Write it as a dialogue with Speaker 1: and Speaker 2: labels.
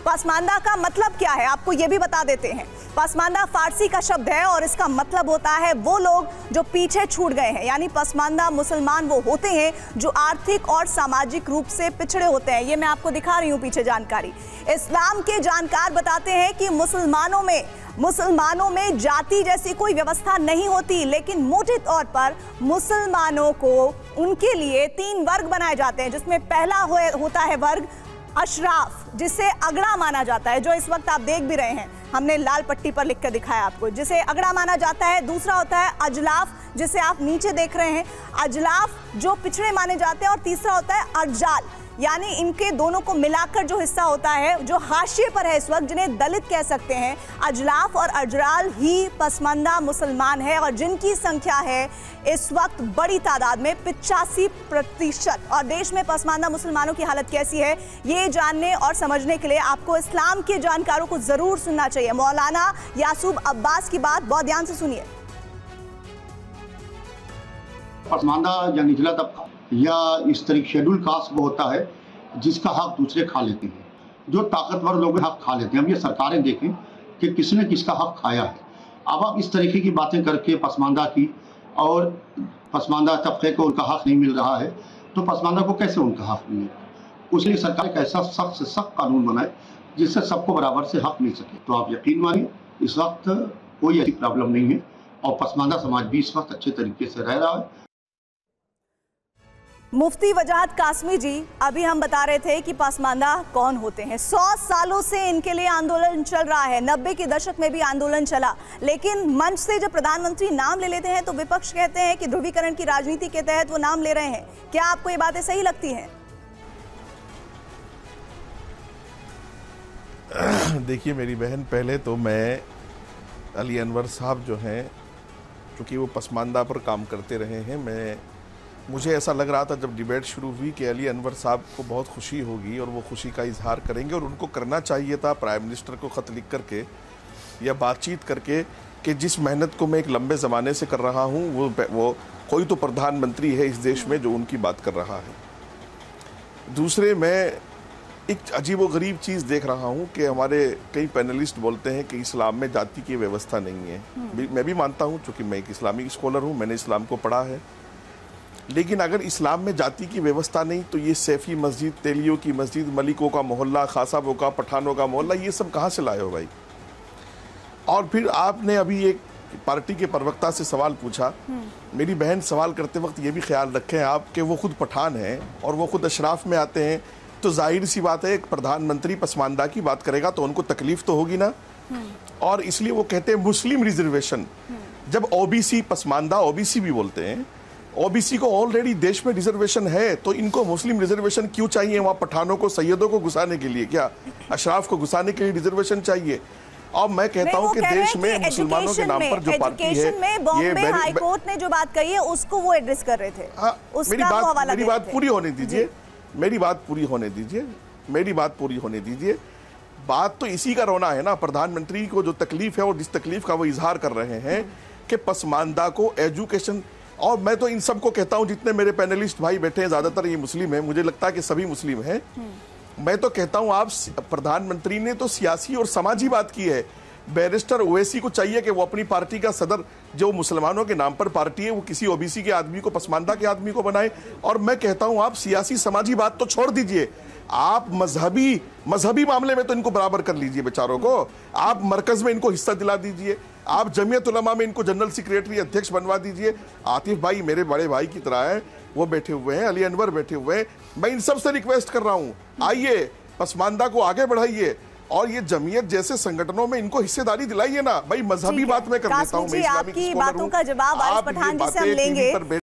Speaker 1: पसमानदा का मतलब क्या है आपको ये भी बता देते हैं। पसमानदा फारसी का शब्द है और इसका मतलब होता है वो लोग जो पीछे छूट गए हैं, यानी पसमानदा मुसलमान वो होते हैं जो आर्थिक और सामाजिक रूप से पिछड़े होते हैं। ये मैं आपको दिखा रही हूँ पीछे जानकारी। इस्लाम के जानकार बताते हैं कि मुसलमानों में जाति जैसी कोई व्यवस्था नहीं होती, लेकिन मोटे तौर पर मुसलमानों को उनके लिए 3 वर्ग बनाए जाते हैं, जिसमें पहला होता है वर्ग अशराफ, जिसे अगड़ा माना जाता है, जो इस वक्त आप देख भी रहे हैं, हमने लाल पट्टी पर लिख कर दिखाया आपको, जिसे अगड़ा माना जाता है। दूसरा होता है अजलाफ, जिसे आप नीचे देख रहे हैं, अजलाफ जो पिछड़े माने जाते हैं। और तीसरा होता है अर्जाल, यानी इनके दोनों को मिलाकर जो हिस्सा होता है जो हाशिए पर है इस वक्त, जिन्हें दलित कह सकते हैं। अजलाफ और अजराल ही पसमानदा मुसलमान है और जिनकी संख्या है इस वक्त बड़ी तादाद में 85%। और देश में पसमानदा मुसलमानों की हालत कैसी है ये जानने और समझने के लिए आपको इस्लाम के जानकारों को जरूर सुनना चाहिए। मौलाना यासूब अब्बास की बात बहुत ध्यान से सुनिए।
Speaker 2: पसमानदा या निचला तबका या इस तरीके शेड्यूल कास्ट वो होता है जिसका हक दूसरे खा लेते हैं, जो ताकतवर लोग हक खा लेते हैं। अब ये सरकारें देखें कि किसने किसका हक खाया है। अब आप इस तरीके की बातें करके पसमानदा की और पसमानदा तबके को उनका हक नहीं मिल रहा है, तो पसमानदा को कैसे उनका हक मिलेगा। उसलिए सरकार एक ऐसा सख्त से सख्त कानून बनाए जिससे सबको बराबर से हक मिल सके। तो आप यकीन मानिए इस वक्त कोई ऐसी प्रॉब्लम नहीं है और पसमानदा समाज भी इस वक्त अच्छे तरीके से रह रहा है।
Speaker 1: मुफ्ती वजाहत कासमी जी, अभी हम बता रहे थे कि पसमानदा कौन होते हैं। 100 सालों से इनके लिए आंदोलन चल रहा है, 90 के दशक में भी आंदोलन चला, लेकिन मंच से जब प्रधानमंत्री नाम ले लेते हैं तो विपक्ष कहते हैं कि ध्रुवीकरण की राजनीति के तहत वो नाम ले रहे हैं। क्या आपको ये बातें सही लगती हैं?
Speaker 3: देखिए मेरी बहन, पहले तो मैं अली अनवर साहब जो हैं, क्योंकि वो पसमानदा पर काम करते रहे हैं, मुझे ऐसा लग रहा था जब डिबेट शुरू हुई कि अली अनवर साहब को बहुत खुशी होगी और वो खुशी का इजहार करेंगे, और उनको करना चाहिए था प्राइम मिनिस्टर को ख़त लिख करके या बातचीत करके कि जिस मेहनत को मैं एक लंबे ज़माने से कर रहा हूँ वो कोई तो प्रधानमंत्री है इस देश में जो उनकी बात कर रहा है। दूसरे, मैं एक अजीबोगरीब चीज़ देख रहा हूँ कि हमारे कई पैनलिस्ट बोलते हैं कि इस्लाम में जाति की व्यवस्था नहीं है। मैं भी मानता हूँ, चूँकि मैं एक इस्लामिक स्कॉलर हूँ, मैंने इस्लाम को पढ़ा है, लेकिन अगर इस्लाम में जाति की व्यवस्था नहीं तो ये सैफी मस्जिद, तेलियों की मस्जिद, मलिकों का मोहल्ला, खासाबों का, पठानों का मोहल्ला, ये सब कहाँ से लाए हो भाई। और फिर आपने अभी एक पार्टी के प्रवक्ता से सवाल पूछा। मेरी बहन, सवाल करते वक्त ये भी ख्याल रखें आप कि वो खुद पठान हैं और वो खुद अशराफ में आते हैं, तो जाहिर सी बात है एक प्रधानमंत्री पसमानदा की बात करेगा तो उनको तकलीफ तो होगी ना। और इसलिए वो कहते हैं मुस्लिम रिजर्वेशन। जब ओबीसी, पसमानदा ओबीसी भी बोलते हैं, ओबीसी को ऑलरेडी देश में रिजर्वेशन है, तो इनको मुस्लिम रिजर्वेशन क्यों चाहिए? वहाँ पठानों को, सैयदों को घुसाने के लिए क्या, अशराफ को घुसाने के लिए रिजर्वेशन चाहिए? और मैं कहता हूँ कि देश में मुसलमानों के नाम पर जो पार्टी है,
Speaker 1: ये हाई कोर्ट ने जो बात कही है उसको वो एड्रेस कर रहे थे।
Speaker 3: मेरी बात पूरी होने दीजिए, मेरी बात पूरी होने दीजिए। बात तो इसी का रोना है ना, प्रधानमंत्री को जो तकलीफ है और जिस तकलीफ का वो इजहार कर रहे हैं कि पसमानदा को एजुकेशन। और मैं तो इन सबको कहता हूं, जितने मेरे पैनलिस्ट भाई बैठे हैं ज्यादातर ये मुस्लिम हैं, मुझे लगता है कि सभी मुस्लिम हैं। मैं तो कहता हूं आप, प्रधानमंत्री ने तो सियासी और समाजी बात की है। बैरिस्टर ओवैसी को चाहिए कि वो अपनी पार्टी का सदर, जो मुसलमानों के नाम पर पार्टी है, वो किसी ओबीसी के आदमी को, पसमानदा के आदमी को बनाए। और मैं कहता हूं आप सियासी समाजी बात तो छोड़ दीजिए, आप मजहबी मामले में तो इनको बराबर कर लीजिए बेचारों को। आप मरकज में इनको हिस्सा दिला दीजिए, आप जमीयत उलमा में इनको जनरल सेक्रेटरी, अध्यक्ष बनवा दीजिए। आतिफ भाई मेरे बड़े भाई की तरह हैं, वो बैठे हुए हैं, अली अनवर बैठे हुए हैं। मैं इन सब से रिक्वेस्ट कर रहा हूं, आइए पसमानदा को आगे बढ़ाइए और ये जमीयत जैसे संगठनों में इनको हिस्सेदारी दिलाइए ना भाई। मजहबी बात मैं कर देता हूं, मैं इस्लामिक स्कॉलर हूं।
Speaker 1: आपकी बातों का जवाब आरिफ पठान जी से हम लेंगे।